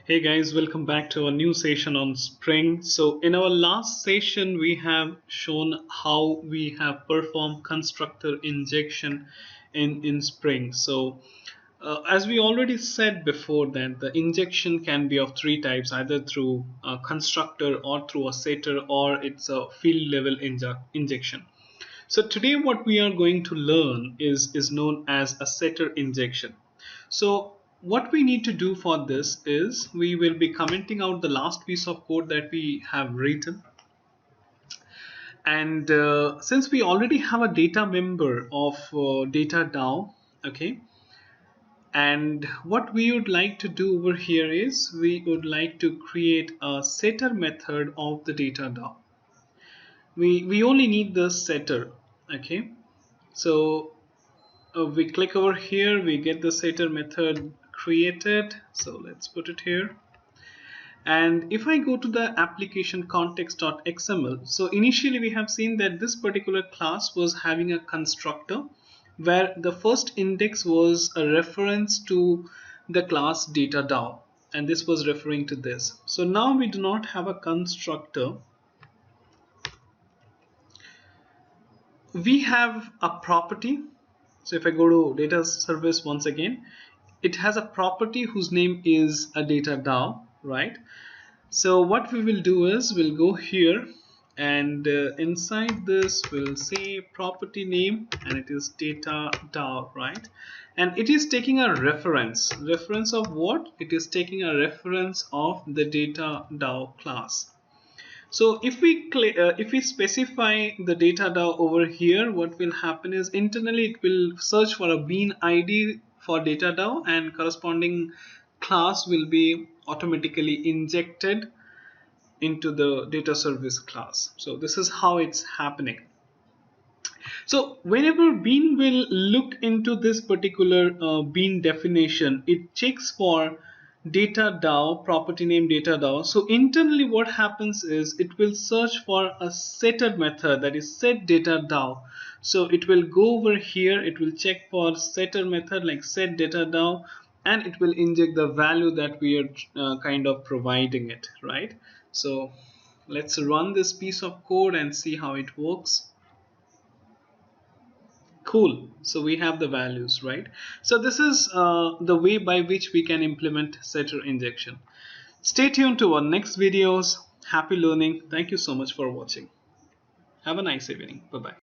Hey guys, welcome back to a new session on Spring. So in our last session, we have shown how we have performed constructor injection in Spring. So as we already said before that the injection can be of three types, either through a constructor or through a setter, or it's a field level injection. So today what we are going to learn is known as a setter injection. So what we need to do for this is we will be commenting out the last piece of code that we have written. And since we already have a data member of data DAO, okay, and what we would like to do over here is we would like to create a setter method of the data DAO. We only need the setter, okay. So we click over here, we get the setter method created. So let's put it here. And if I go to the application context.xml, so initially we have seen that this particular class was having a constructor where the first index was a reference to the class data DAO, and this was referring to this. So now we do not have a constructor. We have a property. So if I go to data service once again, it has a property whose name is a data DAO, right? So what we will do is we'll go here, and inside this we'll say property name, and it is data DAO, right? And it is taking a reference of what? It is taking a reference of the data DAO class. So if we specify the data DAO over here, what will happen is internally it will search for a bean ID for data DAO, and corresponding class will be automatically injected into the data service class. So this is how it's happening. So whenever bean will look into this particular bean definition, it checks for data DAO, property name data DAO. So internally what happens is it will search for a setter method, that is set data DAO. So it will go over here, it will check for setter method like set data DAO, and it will inject the value that we are kind of providing it, right? So let's run this piece of code and see how it works. Cool. So we have the values, right? So this is the way by which we can implement setter injection. Stay tuned to our next videos. Happy learning. Thank you so much for watching. Have a nice evening. Bye bye.